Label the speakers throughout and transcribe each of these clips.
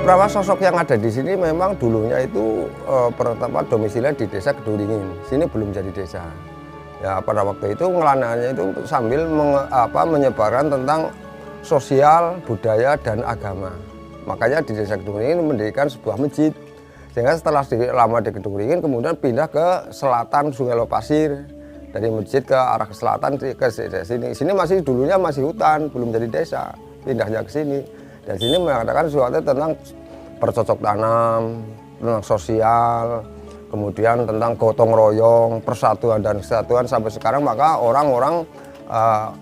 Speaker 1: Beberapa sosok yang ada di sini memang dulunya itu pertama domisilinya di desa Keduringin. Sini belum jadi desa. Ya pada waktu itu ngelananya itu sambil menyebarkan tentang sosial, budaya dan agama. Makanya di desa Keduringin mendirikan sebuah masjid. Sehingga setelah lama di Keduringin kemudian pindah ke selatan Sungai Lopasir. Dari masjid ke arah ke selatan ke sini. Sini masih dulunya masih hutan, belum jadi desa. Pindahnya ke sini. Dan sini mengatakan sesuatu tentang bercocok tanam, tentang sosial, kemudian tentang gotong royong, persatuan dan kesatuan sampai sekarang. Maka orang-orang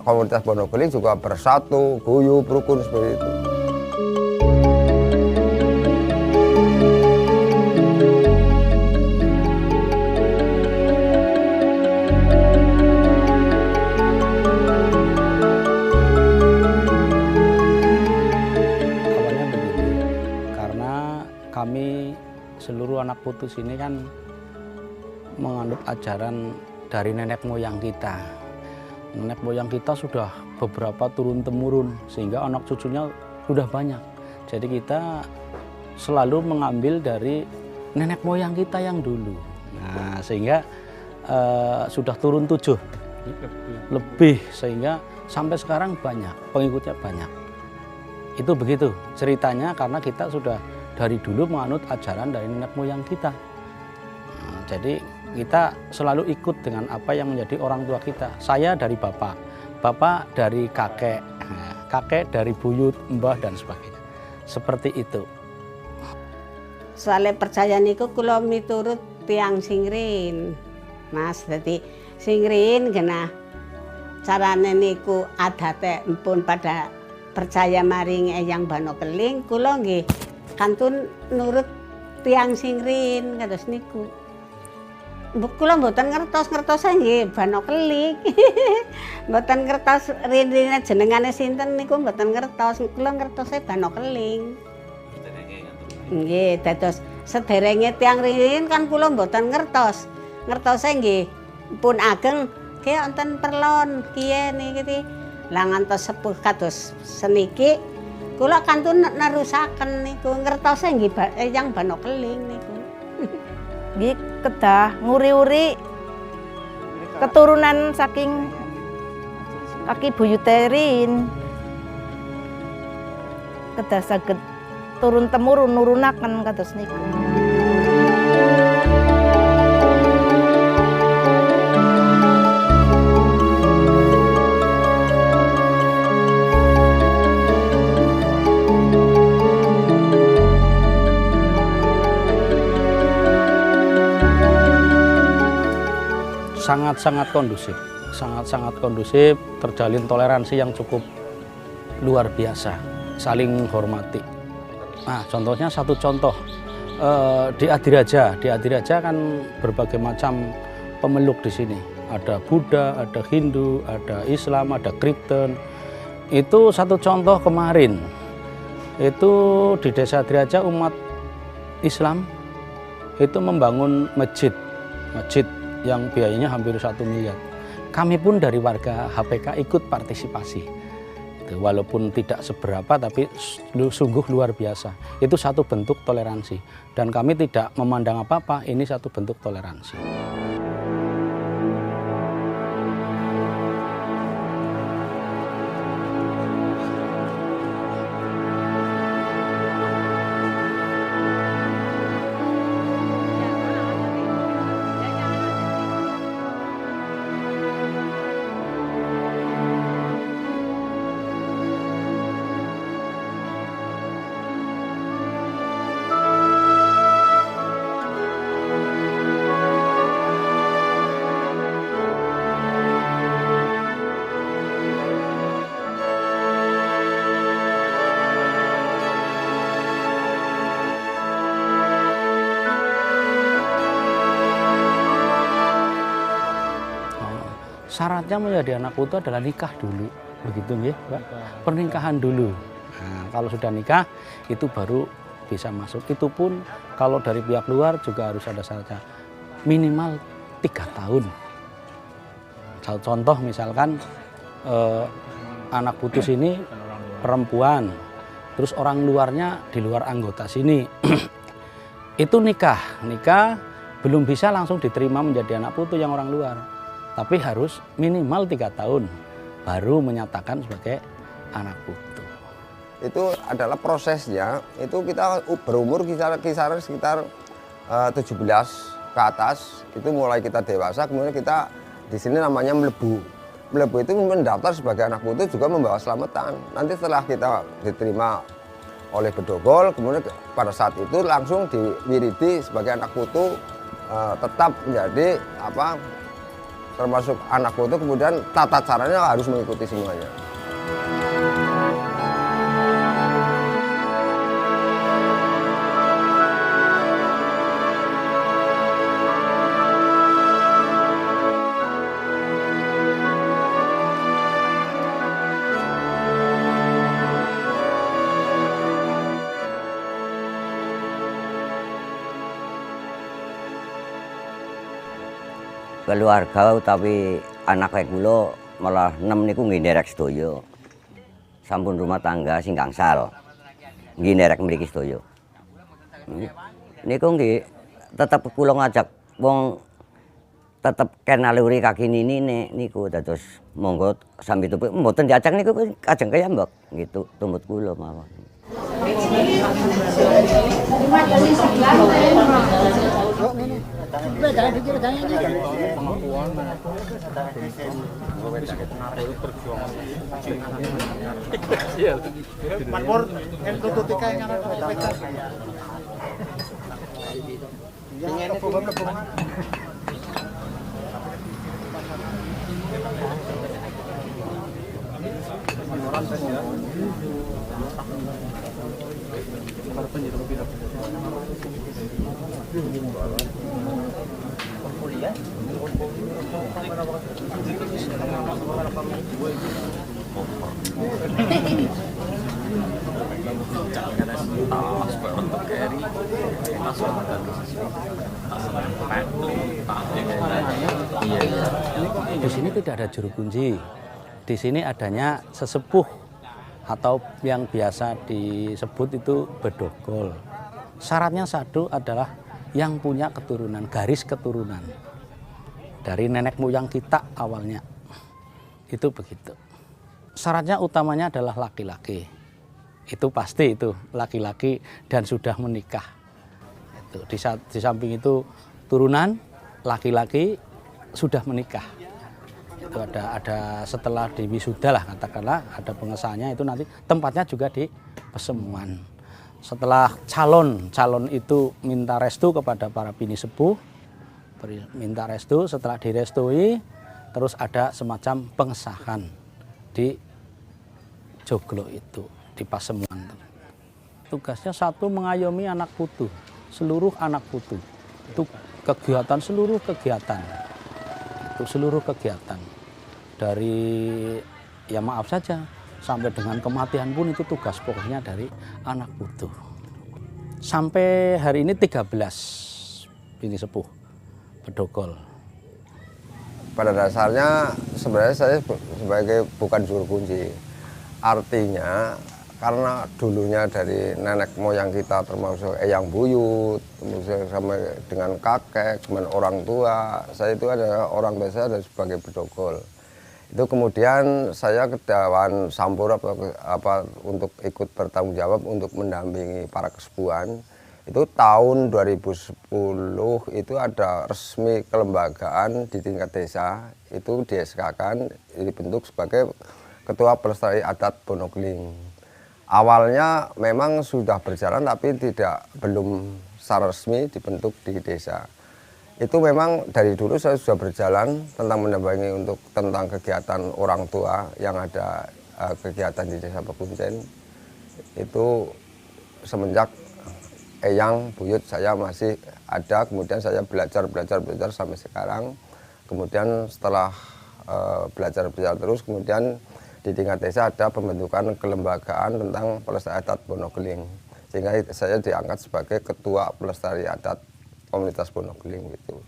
Speaker 1: komunitas Wonogiri juga bersatu, guyup, rukun seperti itu.
Speaker 2: Kami seluruh anak putus ini kan menganut ajaran dari nenek moyang kita. Nenek moyang kita sudah beberapa turun-temurun sehingga anak cucunya sudah banyak. Jadi kita selalu mengambil dari nenek moyang kita yang dulu. Nah, sehingga sudah turun 7 lebih sehingga sampai sekarang banyak, pengikutnya banyak. Itu begitu ceritanya karena kita sudah dari dulu menganut ajaran dari nenek moyang kita. Nah, jadi kita selalu ikut dengan apa yang menjadi orang tua kita. Saya dari bapak, bapak dari kakek, kakek dari buyut, mbah dan sebagainya. Seperti itu.
Speaker 3: Soalnya percaya niku kula miturut tiang singrin. Mas, jadi singrin genah carane niku adate empun pada percaya maring Eyang Banokeling kula nggih kantun nurut tiang singrin kados niku. Kula mboten ngertos nggih Banokeling. Mboten ngertos rene jenengane sinten niku mboten ngertos. Kula ngertose Banokeling. Nggih, dados sederenge tiang ringin kan kula mboten ngertos. Ngertose nggih pun ageng nggih wonten perlon kiye niki. Lah ngantos sepuh kados seniki kula kantun nerusaken niku ngertose nggih Eyang Banokeling niku.
Speaker 4: Nggih kedah nguri-uri keturunan saking kaki buyuterin. Kedah saged turun temurun nurunaken kados niku.
Speaker 2: Sangat-sangat kondusif, terjalin toleransi yang cukup luar biasa, saling hormati. Nah, contohnya satu contoh di Adiraja kan berbagai macam pemeluk di sini. Ada Buddha, ada Hindu, ada Islam, ada Kristen. Itu satu contoh kemarin. Itu di Desa Adiraja umat Islam itu membangun masjid yang biayanya hampir 1 miliar. Kami pun dari warga HPK ikut partisipasi. Walaupun tidak seberapa tapi sungguh luar biasa. Itu satu bentuk toleransi. Dan kami tidak memandang apa-apa, ini satu bentuk toleransi. Syaratnya menjadi anak putu adalah nikah dulu, begitu nggih, Mbak? Pernikahan dulu. Nah, kalau sudah nikah itu baru bisa masuk. Itu pun kalau dari pihak luar juga harus ada syaratnya minimal 3 tahun. Contoh misalkan anak putus ini perempuan terus orang luarnya di luar anggota sini itu nikah belum bisa langsung diterima menjadi anak putu yang orang luar, tapi harus minimal 3 tahun baru menyatakan sebagai anak putu.
Speaker 1: Itu adalah prosesnya, itu kita berumur kisaran sekitar 17 ke atas, itu mulai kita dewasa, kemudian kita di sini namanya melebu. Melebu itu mendaftar sebagai anak putu juga membawa selamatan. Nanti setelah kita diterima oleh Bedogol, kemudian pada saat itu langsung diwiridi sebagai anak putu, tetap menjadi termasuk anak putu, kemudian tata caranya harus mengikuti semuanya.
Speaker 5: Keluarga utawi anak kayak kula malah 6 niku nggih nderek sedaya. Sampun rumah tangga sing gangsal. Nggih nderek mriki sedaya. Niku nggih tetep kula ngajak wong tetep ken naluri kaki nini niku dados monggo sambil tumpuk mboten diajak niku kajeng kaya mbok gitu tumbut kula mawon.
Speaker 2: Di sini tidak ada juru kunci. Di sini adanya sesepuh atau yang biasa disebut itu bedogol. Syaratnya satu adalah yang punya keturunan, garis keturunan dari nenek moyang kita awalnya. Itu begitu. Syaratnya utamanya adalah laki-laki. Itu pasti itu laki-laki dan sudah menikah. Itu di samping itu turunan laki-laki sudah menikah. Itu ada setelah di wisuda lah katakanlah ada pengesahannya, itu nanti tempatnya juga di Pesemuan. Setelah calon itu minta restu kepada para bini sepuh, minta restu, setelah direstui terus ada semacam pengesahan di joglo itu di Pasemuan. Tugasnya satu, mengayomi anak putu, seluruh anak putu. Itu kegiatan, seluruh kegiatan. Itu seluruh kegiatan. Dari ya maaf saja sampai dengan kematian pun itu tugas pokoknya dari anak putu. Sampai hari ini 13 bini sepuh bedogol.
Speaker 1: Pada dasarnya sebenarnya saya sebagai bukan juru kunci. Artinya karena dulunya dari nenek moyang kita termasuk eyang buyut, kemudian sampai dengan kakek, kemudian orang tua, saya itu adalah orang biasa dan sebagai bedogol. Itu kemudian saya ke Dewan Sampur untuk ikut bertanggung jawab untuk mendampingi para kesepuhan. Itu tahun 2010 itu ada resmi kelembagaan di tingkat desa, itu di-SK-kan dibentuk sebagai Ketua Pelestari Adat Bonogling. Awalnya memang sudah berjalan tapi belum secara resmi dibentuk di desa. Itu memang dari dulu saya sudah berjalan tentang mendampingi tentang kegiatan orang tua yang ada kegiatan di Desa Pekuncen. Itu semenjak eyang buyut saya masih ada, kemudian saya belajar sampai sekarang. Kemudian setelah belajar terus, kemudian di tingkat desa ada pembentukan kelembagaan tentang pelestari adat Bonogling. Sehingga saya diangkat sebagai Ketua Pelestari Adat Komunitas Bonogling gitu.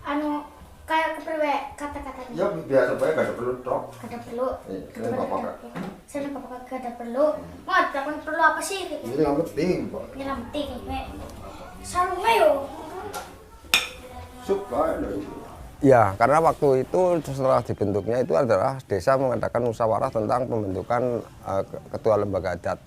Speaker 4: Anu
Speaker 6: Kayak kepriwe kata-katanya.
Speaker 1: Ya biasa bae gak ada perlu tok.
Speaker 6: Kada perlu.
Speaker 1: Ini bapak.
Speaker 6: Saya bapak kada perlu. Mau dilakukan perlu apa sih?
Speaker 1: Ini yang penting, Pak.
Speaker 6: Ini yang penting kayak sarung ayo.
Speaker 1: Suka. Ya, karena waktu itu setelah dibentuknya itu adalah desa mengadakan musyawarah tentang pembentukan ketua lembaga adat.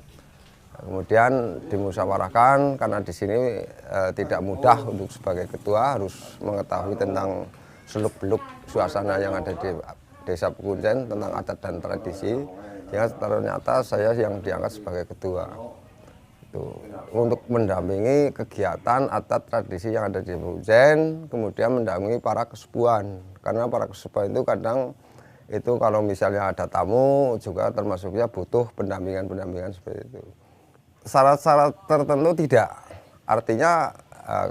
Speaker 1: Kemudian dimusyawarahkan karena di sini tidak mudah untuk sebagai ketua harus mengetahui tentang seluk-beluk suasana yang ada di Desa Pekunjen tentang adat dan tradisi. Sehingga ternyata saya yang diangkat sebagai ketua. Untuk mendampingi kegiatan adat tradisi yang ada di Pekunjen, kemudian mendampingi para kesepuhan. Karena para kesepuhan itu kadang itu kalau misalnya ada tamu juga termasuknya butuh pendampingan seperti itu. Syarat-syarat tertentu tidak, artinya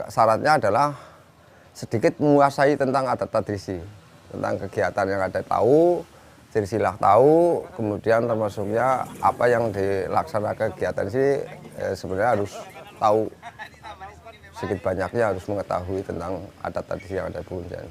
Speaker 1: syaratnya adalah sedikit menguasai tentang adat tradisi, tentang kegiatan yang ada tahu, silsilah tahu, kemudian termasuknya apa yang dilaksanakan kegiatan sih sebenarnya harus tahu, sedikit banyaknya harus mengetahui tentang adat tradisi yang ada di Pekunjen.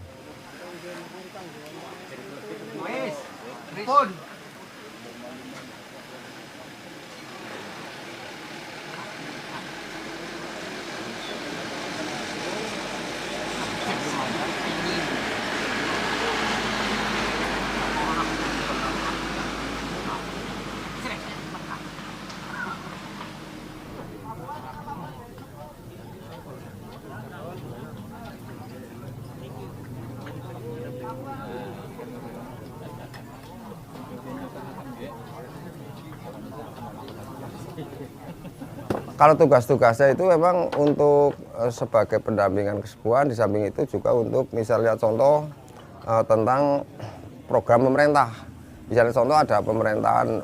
Speaker 1: Kalau tugas-tugasnya itu memang untuk sebagai pendampingan kesepuhan, di samping itu juga untuk misalnya contoh tentang program pemerintah. Misalnya contoh ada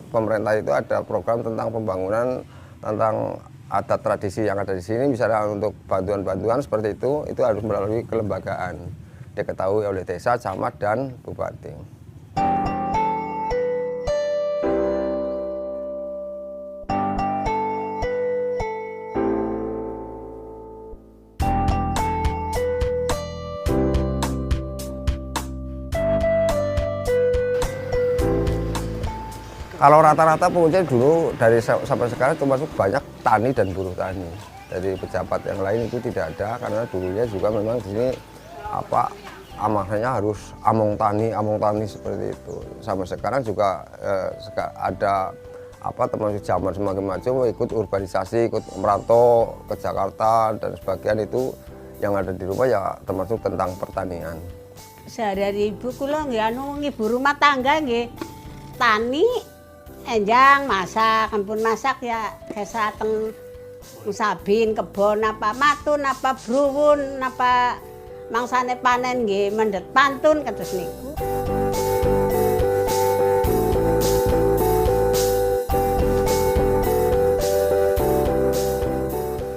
Speaker 1: pemerintah itu ada program tentang pembangunan tentang adat tradisi yang ada di sini, misalnya untuk bantuan-bantuan seperti itu harus melalui kelembagaan, diketahui oleh desa, camat, dan bupati. Kalau rata-rata Pekunjen dulu dari sampai sekarang termasuk banyak tani dan buruh tani. Dari pejabat yang lain itu tidak ada karena dulunya juga memang di sini amanahnya harus among tani seperti itu. Sampai sekarang juga ada termasuk zaman semakin maju ikut urbanisasi, ikut merantau ke Jakarta dan sebagian itu yang ada di rumah ya termasuk tentang pertanian.
Speaker 3: Sehari-hari ibu kula nggih ibu rumah tangga nggih tani. Enjang masak, ampun masak ya kesateng sabin kebon apa matun apa bruwun apa mangsane panen nggih mendhet pantun kados niku.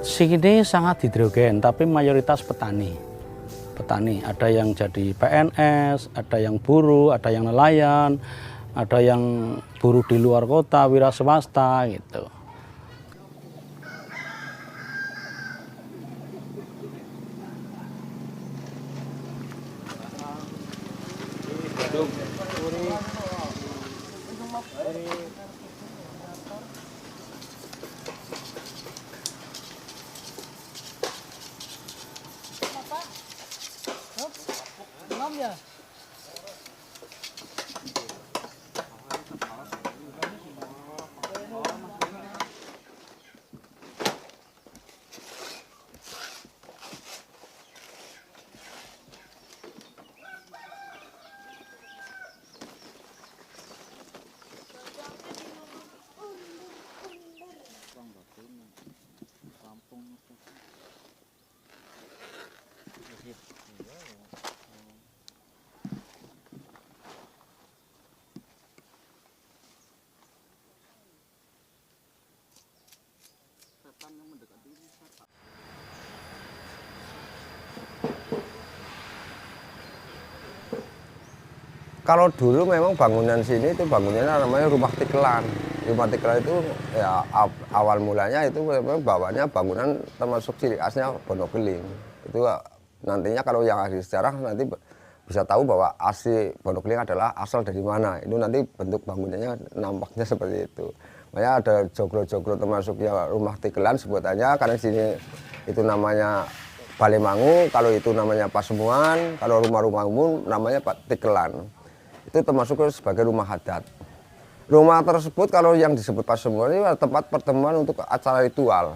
Speaker 2: Sini sangat hidrogen tapi mayoritas petani. Ada yang jadi PNS, ada yang buruh, ada yang nelayan, ada yang buruh di luar kota, wira swasta gitu.
Speaker 1: Kalau dulu memang bangunan sini itu bangunannya namanya rumah tikelan. Rumah tikelan itu ya awal mulanya itu memang bawahnya bangunan termasuk ciri khasnya Bonokeling. Itu nantinya kalau yang ahli sejarah nanti bisa tahu bahwa asli Pondok Link adalah asal dari mana. Itu nanti bentuk bangunannya nampaknya seperti itu. Makanya ada joglo-joglo termasuk ya rumah Tikelan sebutannya, karena sini itu namanya Balemangu, kalau itu namanya Pasemuan, kalau rumah-rumah umum namanya Tikelan. Itu termasuk sebagai rumah adat. Rumah tersebut kalau yang disebut Pasemuan ini tempat pertemuan untuk acara ritual.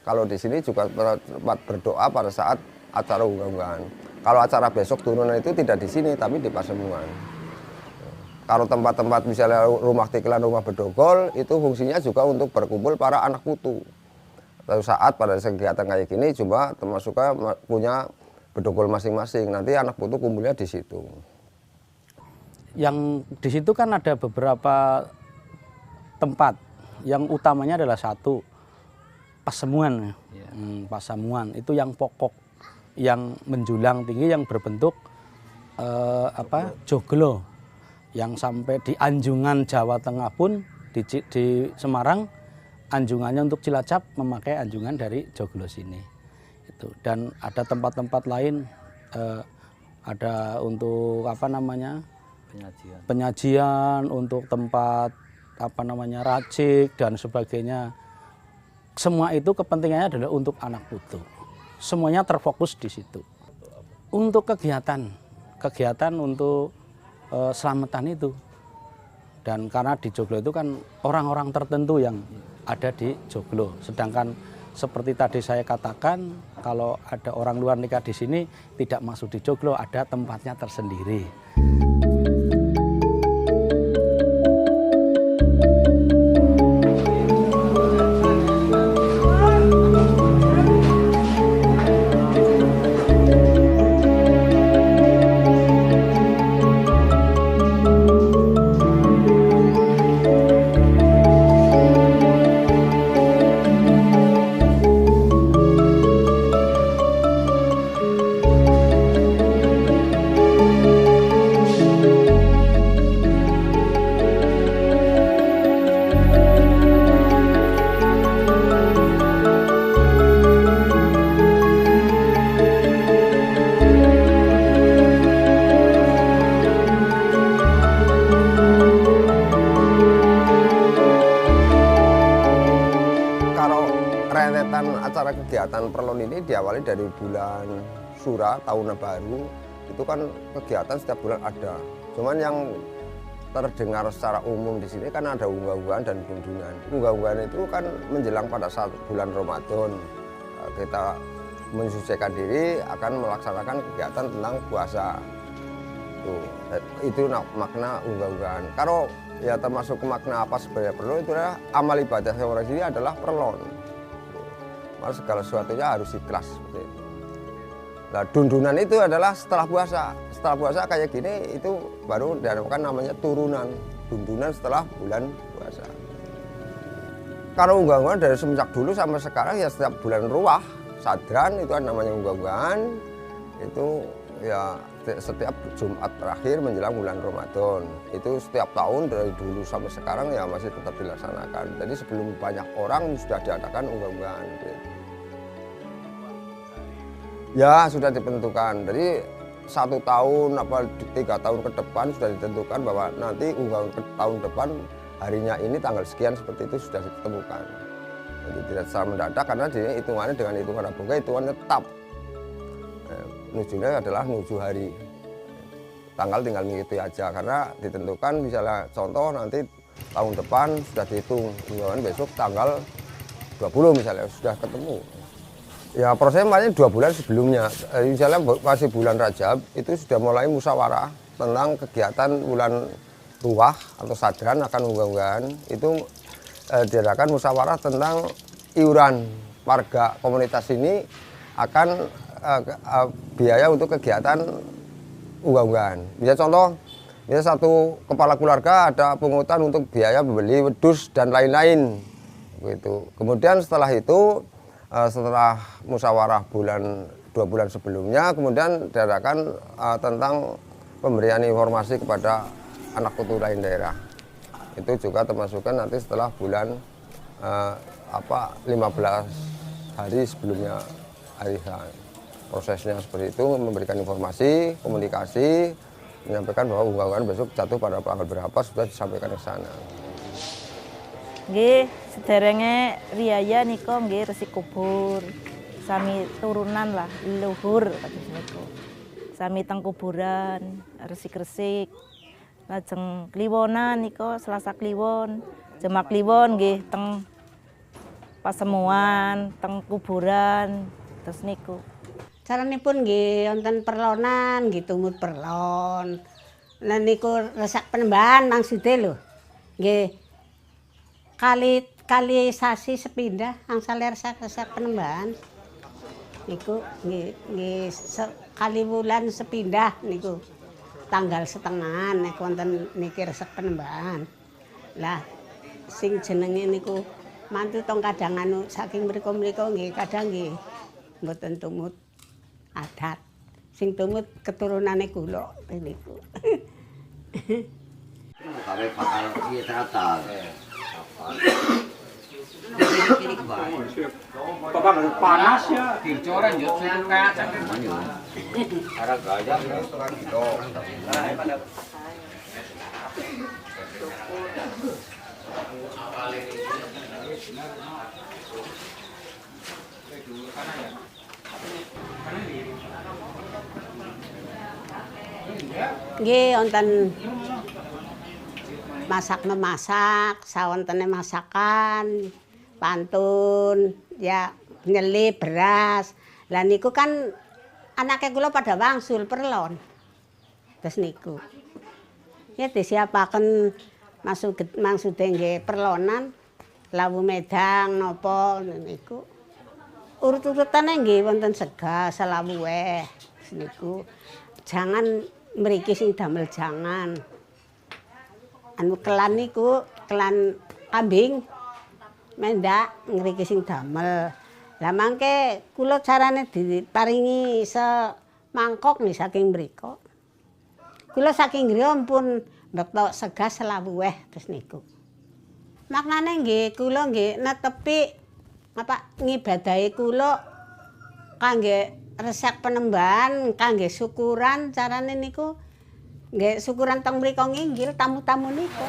Speaker 1: Kalau di sini juga tempat berdoa pada saat acara unggahan. Kalau acara besok turunan itu tidak di sini, tapi di Pasemuan. Kalau tempat-tempat misalnya rumah Tikelan, rumah Bedogol, itu fungsinya juga untuk berkumpul para anak putu. Suatu saat pada kegiatan kayak gini, cuma termasuk punya Bedogol masing-masing. Nanti anak putu kumpulnya di situ.
Speaker 2: Yang di situ kan ada beberapa tempat. Yang utamanya adalah satu, Pasemuan. Pasemuan itu yang pokok, yang menjulang tinggi, yang berbentuk joglo, yang sampai di anjungan Jawa Tengah pun di Semarang anjungannya untuk Cilacap memakai anjungan dari joglo sini. Dan ada tempat-tempat lain, ada untuk penyajian, untuk tempat racik dan sebagainya. Semua itu kepentingannya adalah untuk anak putu. Semuanya terfokus di situ. Untuk kegiatan untuk selamatan itu. Dan karena di joglo itu kan orang-orang tertentu yang ada di joglo. Sedangkan seperti tadi saya katakan, kalau ada orang luar nikah di sini tidak masuk di joglo, ada tempatnya tersendiri. Acara kegiatan Perlon ini diawali dari bulan Sura, tahun baru. Itu kan kegiatan setiap bulan ada. Cuman yang terdengar secara umum di sini kan ada unggah-unggahan dan gundunan. Unggah-unggahan itu kan menjelang pada saat bulan Ramadan. Kita mensucikan diri akan melaksanakan kegiatan tentang puasa. Itu makna unggah-unggahan. Kalau ya termasuk makna apa sebenarnya Perlon, itu adalah amal ibadah orang sini adalah Perlon. Malah segala sesuatunya harus ikhlas. Nah, dundunan itu adalah setelah puasa. Setelah puasa kayak gini itu baru dinamakan namanya turunan. Dundunan setelah bulan puasa. Kalau unggah-unggahan dari semenjak dulu sampai sekarang ya setiap bulan Ruwah, Sadran itu kan namanya unggah-unggahan. Itu ya setiap Jumat terakhir menjelang bulan Ramadan. Itu setiap tahun dari dulu sampai sekarang ya masih tetap dilaksanakan. Jadi sebelum banyak orang sudah diadakan unggah-unggahan. Ya sudah ditentukan. Jadi 1 tahun apa 3 tahun ke depan sudah ditentukan bahwa nanti unggahan tahun depan harinya ini tanggal sekian seperti itu sudah ditemukan. Jadi tidak secara mendadak karena hitungannya dengan hitungan aboga hitungan tetap. Nujunya adalah nuju hari. Tanggal tinggal mengikuti aja karena ditentukan misalnya contoh nanti tahun depan sudah dihitung unggahan besok tanggal 20 misalnya sudah ketemu. Ya prosesnya makanya 2 bulan sebelumnya, misalnya masih bulan Rajab itu sudah mulai musyawarah tentang kegiatan bulan Ruwah atau Sadran akan unggah-unggahan. Itu diadakan musyawarah tentang iuran warga komunitas ini akan biaya untuk kegiatan unggah-unggahan. Misalnya contoh, misalnya satu kepala keluarga ada pungutan untuk biaya membeli wedus dan lain-lain. Gitu. Kemudian setelah itu setelah musyawarah 2 bulan sebelumnya, kemudian diadakan tentang pemberian informasi kepada anak putu lain daerah. Itu juga termasukkan nanti setelah bulan 15 hari sebelumnya hari H.
Speaker 1: prosesnya seperti itu, memberikan informasi, komunikasi, menyampaikan bahwa unggahan besok jatuh pada tanggal berapa sudah disampaikan ke sana.
Speaker 4: Nggih, sederenge riyaya nika nggih resik kubur. Sami turunan lah, leluhur kados niku. Sami teng kuburan, resik-resik. Lajeng kliwonan nika Selasa Kliwon. Jemak Kliwon nggih teng pasemuan, teng kuburan, terus niku.
Speaker 3: Caranipun nggih wonten perlonan nggih tumut perlon. Lah niku resak penembahan maksude lho. Nggih kali sasi sepindah angsal resak penembahan. Niku nggih kali wulan sepindah niku. Tanggal setengahan nek wonten niki resak penembahan. Lah sing jenenge niku mantu tong kadang anu saking mriko-mriko nggih kadang nggih mboten tumut adat. Sing tumut keturunane kula niku.
Speaker 5: Kami bakal terata.
Speaker 2: Bapak panas ya. Dicoran yo susu kacang.
Speaker 5: Ada gajah gitu.
Speaker 3: Nggih wonten masak-memasak, sawontene masakan, pantun, ya nyelip beras. Lah niku kan anake kula pada wangsul perlon. Terus niku. Ya disiapaken maksude nggih perlonan, lawu medang napa niku. Urut-urutane nggih wonten sega, selawu niku. Jangan mriki sing damel jangan. Anu kelan niku, kelan kambing mendak ngriki sing damel. Lah mangke kula carane diparingi semangkok nih saking mriko. Kula saking griya pun mbekta sega selawu terus niku. Maknane nggih kula nggih netepi ngibadahi kula kangge resek penembahan, kangge syukuran carane niku nggih syukuran teng mriko nginggil tamu-tamu niku.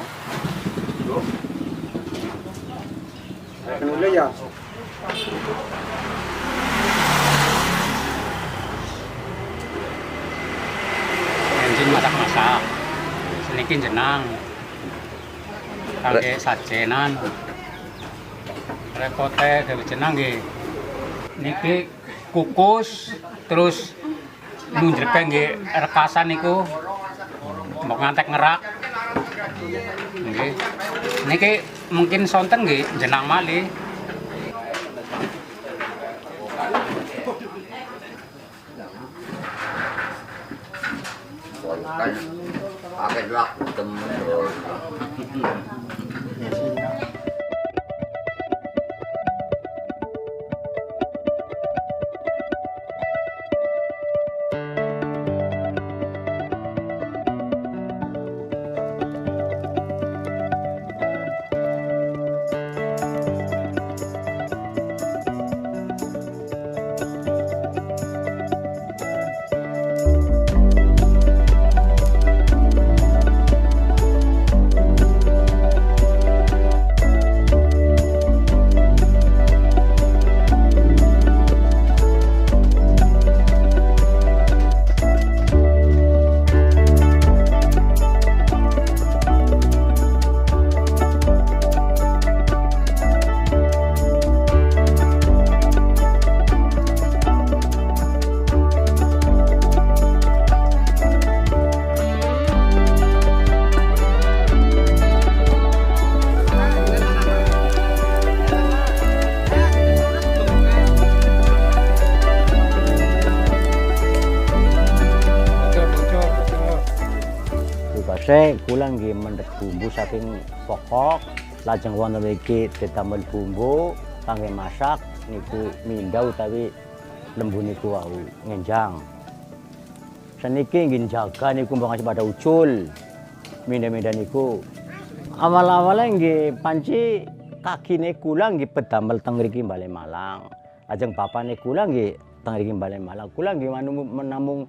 Speaker 2: Kenule ya. Enjing masak-masak. Seniki jenang. Kangge sajenan. Repote gawe jenang nggih. Niki kukus terus nunjreke nggih rekasan niku mbok ngantek ngerak. Nggih. Niki mungkin sonten nggih jenang malih.
Speaker 5: Kan pakai waktu temen terus.
Speaker 7: Kula nggih mendhet bumbu saking pokok, lajeng wonten iki didamel bumbu kangge masak niku minda utawi lembu niku wau ngenjang. Seniki nggih jaga niku mbok ngasih pada ucul. Minda-minda niku awal-awale nggih panci kakine kula nggih bedamel teng mriki Bale Malang. Lajeng bapane kula nggih teng mriki balen Malang. Kula nggih menamung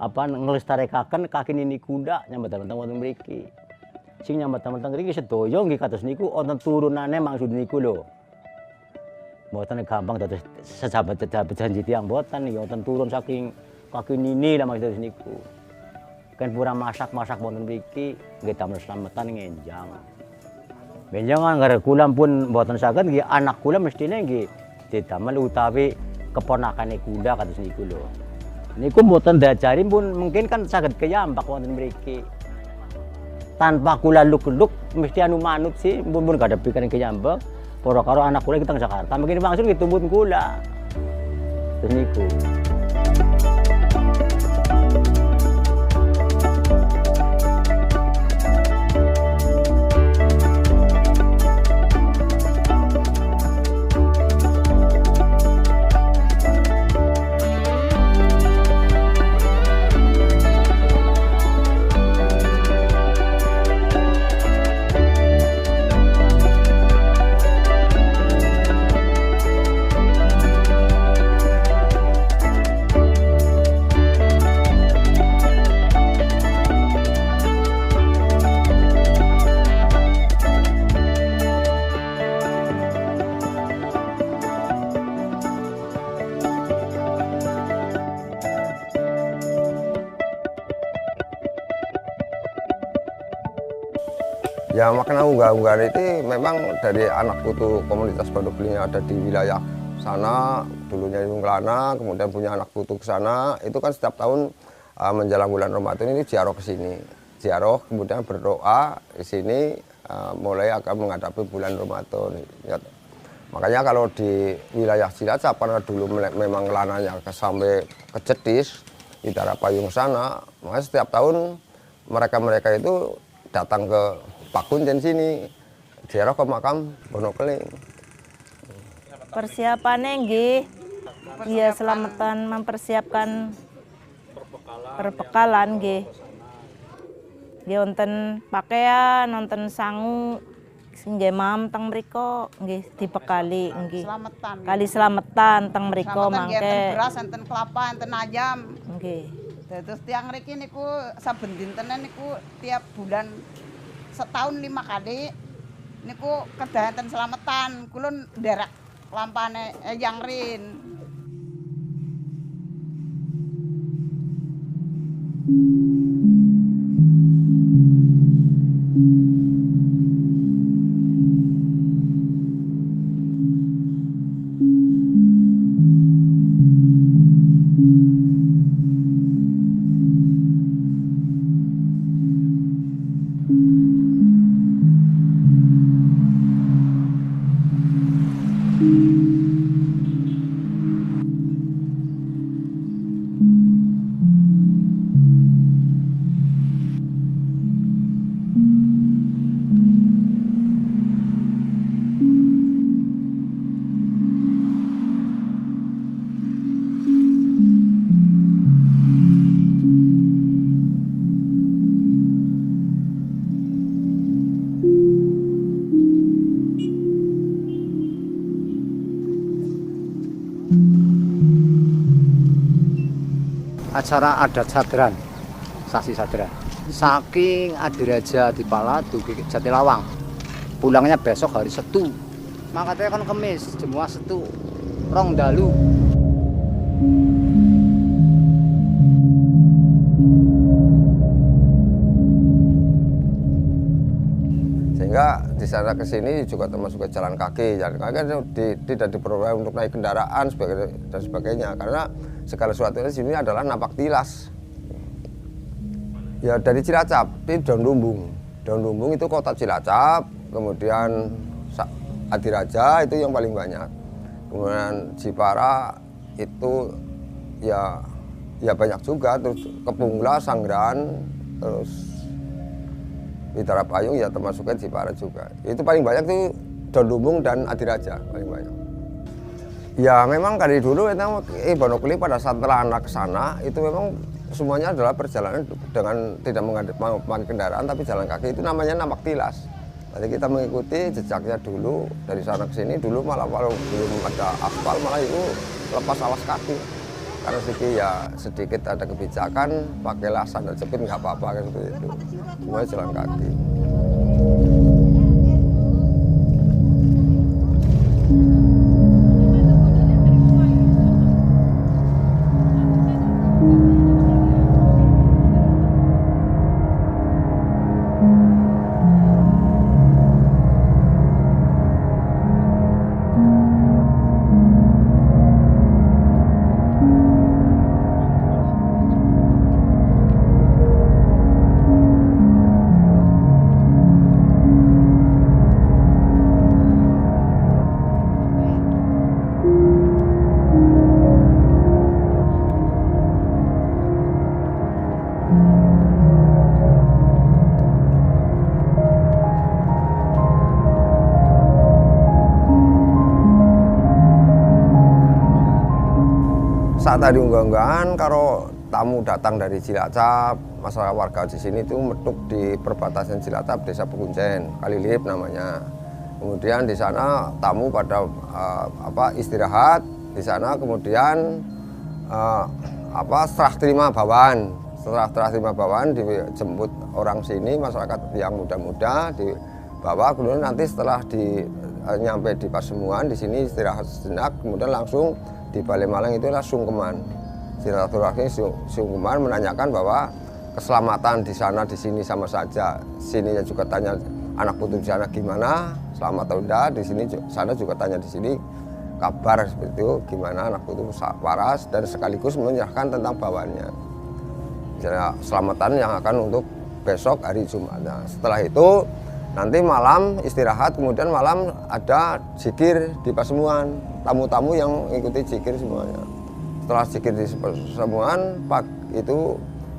Speaker 7: nglestarekaken kaki nini kuda nyambet-nyambet wonten mriki. Sing nyambet-nyambet mriki sedaya nggih kados niku wonten turunane maksud niku lho. Mboten gampang dados sejabat-jabat janji tiyang mboten niki wonten turun saking kaki nini lah maksud niku. Kan pura masak-masak wonten mriki nggih damel slametan ngenjang. Benjang anggar kula pun mboten saged nggih anak kula mestine nggih didamel utawi keponakane kula kados niku lho. Niku mboten diajari pun mungkin kan saged keyambak wonten mriki. Tanpa kula luk-luk mesti anu manut sih pun gak ada pikiran keyambak. Para karo anak kula kita Jakarta mungkin langsung ditumbut kula. Terus niku.
Speaker 1: Ya makna unggah-unggahan itu memang dari anak putu komunitas Pondok Beling yang ada di wilayah sana, dulunya di Nglana, kemudian punya anak putu ke sana, itu kan setiap tahun menjelang bulan Ramadan ini ziarah ke sini. Ziarah kemudian berdoa di sini mulai akan menghadapi bulan Ramadan. Ya, makanya kalau di wilayah Cilacap karena dulu memang Nglananya sampai ke Jetis, di daerah Payung sana, makanya setiap tahun mereka-mereka itu datang ke Pak Kuncen sini, ziarah ke makam Pondok Beling.
Speaker 4: Persiapannya nggih, ya selamatan mempersiapkan perbekalan nggih. Nggih wonten pakaian, wonten sangu, nggih mam teng mriko nggih dibekali nggih. Kali slametan teng mriko mangke.
Speaker 8: Enten beras, enten kelapa, enten ayam.
Speaker 4: Nggih.
Speaker 8: Terus tiang mriki niku saben dintene niku tiap bulan setahun 5 kali niku kedah enten slametan. Kulun nderak lampane Eyang Rin.
Speaker 9: Acara adat Sadran, sasi Sadran. Saking Adiraja di Pala dugi Jatilawang. Pulangnya besok hari Setu. Makanya kan Kemis, Jemuah Setu, Rong Dalu.
Speaker 1: Sehingga di sana ke sini juga termasuk ke jalan kaki. Jalan kaki kan tidak diprogram untuk naik kendaraan dan sebagainya karena segala sesuatunya di sini adalah napak tilas. Ya dari Cilacap, itu Daun Lumbung. Daun Lumbung itu kota Cilacap, kemudian Adiraja itu yang paling banyak. Kemudian Jipara itu ya banyak juga, terus Kepungla, Sanggeran, terus Bidara Payung ya termasuknya Jipara juga. Itu paling banyak tuh Daun Lumbung dan Adiraja paling banyak. Ya memang dari dulu memang Pondok Beling pada saat telah anak ke sana itu memang semuanya adalah perjalanan dengan tidak memakai kendaraan tapi jalan kaki, itu namanya napak tilas. Jadi kita mengikuti jejaknya dulu dari sana ke sini, dulu malah kalau belum ada aspal malah itu lepas alas kaki. karena siki ya sedikit ada kebijakan, pakailah sandal jepit nggak apa-apa kan seperti itu. Semuanya jalan kaki. Saat tadi unggah-unggahan, kalau tamu datang dari Cilacap, masyarakat warga di sini itu metuk di perbatasan Cilacap, Desa Pekunjen, Kalilip namanya. Kemudian di sana tamu pada istirahat di sana, kemudian serah terima bawaan. Setelah terima bawaan dijemput orang sini, masyarakat yang muda-muda dibawa, kemudian nanti setelah nyampe di Pasemuan di sini istirahat sejenak, kemudian langsung di Balai Malang itulah sungkeman. Silaturahmi sungkeman menanyakan bahwa keselamatan di sana di sini sama saja. Sini juga tanya anak putu di sana gimana, selamat atau enggak. Di sini sana juga tanya di sini kabar seperti itu, gimana anak putu waras, dan sekaligus menyerahkan tentang bawaannya. Misalnya selamatan yang akan untuk besok hari Jumat. Nah, setelah itu nanti malam istirahat, kemudian malam ada zikir di Pasemuan. Tamu-tamu yang mengikuti zikir semuanya. Setelah zikir di Pasemuan,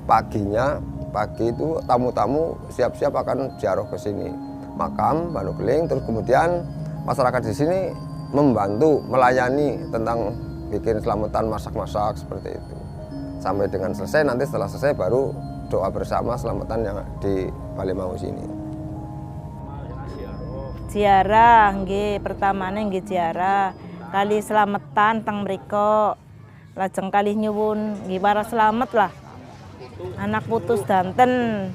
Speaker 1: pagi itu tamu-tamu siap-siap akan ziarah ke sini. Makam Banu Keling, terus kemudian masyarakat di sini membantu, melayani tentang bikin selamatan, masak-masak seperti itu. Sampai dengan selesai, nanti setelah selesai baru doa bersama selamatan yang di Balai Mau sini.
Speaker 4: Ziarah nggih, pertamane nggih ziarah. Kali selamatan teng mriko. Lajeng kali nyuwun nggih waras slamet lah. Anak putus danten.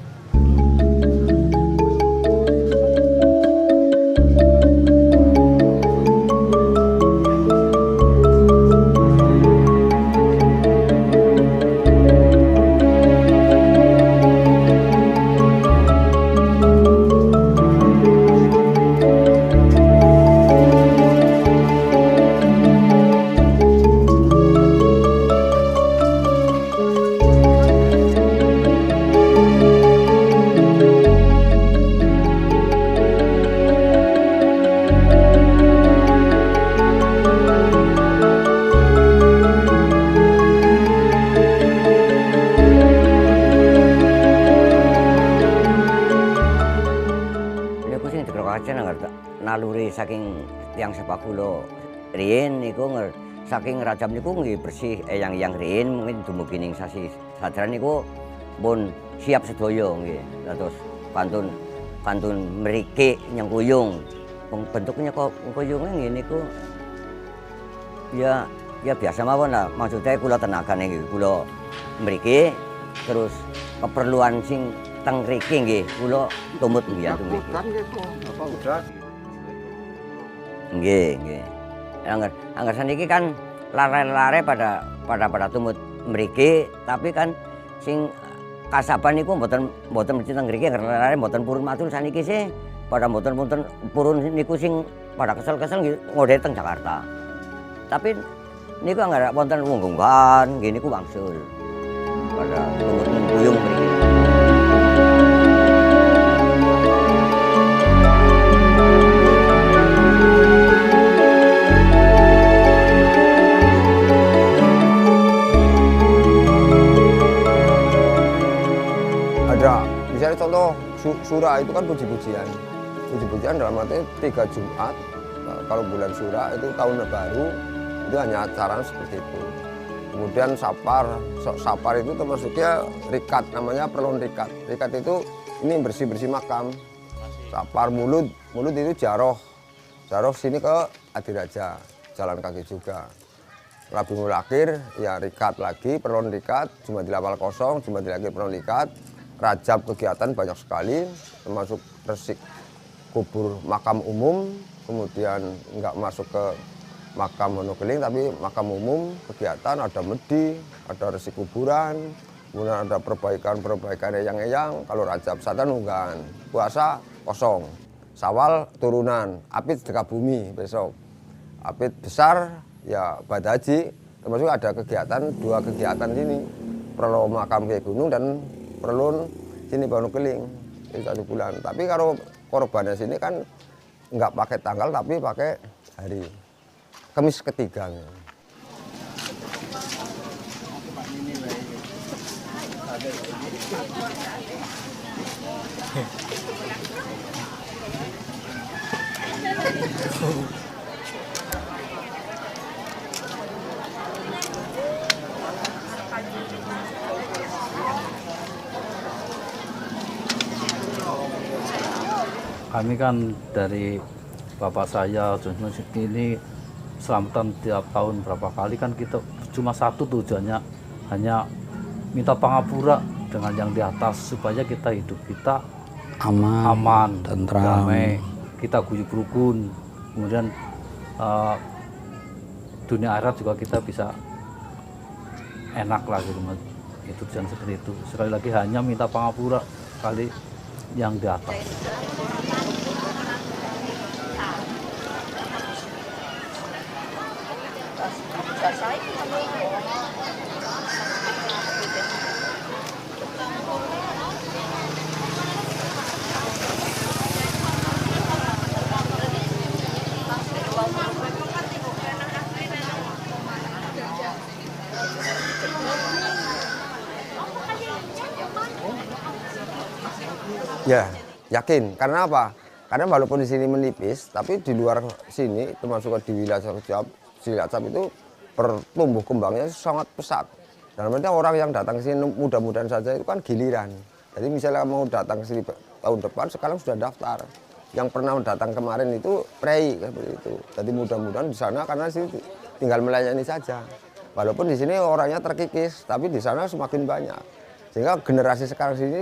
Speaker 5: Naluri saking tiang sepak kula riyin niku saking rajab niku nggih bersih eyang-eyang riyin mungkin dumugi ning sasi sadran niku pun siap sedaya nggih. Terus pantun mriki nyengkuyung. Bentuknya kok kuyunge nggih niku ya biasa mawon lah. Maksudnya kula tenagane nggih kula mriki terus keperluan sing teng mriki nggih kula tumut mbiyantu mriki.
Speaker 1: Apa udah?
Speaker 5: Nggih. Angger saniki kan lare-lare pada tumut mriki, tapi kan sing kasaban niku mboten mesti teng mriki, lare mboten purun matul saniki sih. Pada mboten purun niku sing pada kesel-kesel nggih ngodhe teng Jakarta. Tapi niku angger wonten wunggungan nggih niku wangsul. Pada tumut buyung mriki.
Speaker 1: Misalnya contoh Sura itu kan puji-pujian. Puji-pujian dalam arti 3 Jumat. Kalau bulan Sura itu tahun baru, itu hanya acara seperti itu. Kemudian sapar itu termasuknya rikat, namanya perlon rikat. Rikat itu ini bersih-bersih makam. Sapar mulut itu jaroh sini ke Adiraja, jalan kaki juga. Rabi Mulakir, ya rikat lagi, perlon rikat, Jumadil Awal kosong, Jumadil Akhir perlon rikat. Rajab kegiatan banyak sekali, termasuk resik kubur makam umum, kemudian nggak masuk ke makam monokeling, tapi makam umum kegiatan, ada medi, ada resik kuburan, kemudian ada perbaikan eyang-eyang. Kalau Rajab satanunggan, puasa kosong, Sawal turunan, Apit dekat bumi besok, Apit besar ya Badaji, termasuk ada kegiatan, 2 kegiatan ini, perlu makam Kiai Gunung dan perlu sini Monokeling itu 1 bulan. Tapi kalau korbannya sini kan nggak pakai tanggal tapi pakai hari, Kamis ketiga.
Speaker 10: Kami kan dari bapak saya ini selamatan tiap tahun berapa kali kan kita cuma satu tujuannya, hanya minta pangapura dengan yang di atas supaya kita hidup kita aman,
Speaker 2: tentram,
Speaker 10: damai, kita guyub rukun, kemudian dunia akhirat juga kita bisa enak lah gitu. Itu tujuan seperti itu. Sekali lagi hanya minta pangapura kali yang di atas.
Speaker 1: Ya, yakin. Karena apa? Karena walaupun di sini menipis, tapi di luar sini, termasuk di wilayah Cilacap itu pertumbuh kembangnya sangat pesat. Dan artinya orang yang datang ke sini mudah-mudahan saja itu kan giliran. Jadi misalnya mau datang ke sini tahun depan, sekarang sudah daftar. Yang pernah datang kemarin itu prei seperti itu. Jadi mudah-mudahan di sana karena sini tinggal melayani saja. Walaupun di sini orangnya terkikis, tapi di sana semakin banyak. Sehingga generasi sekarang sini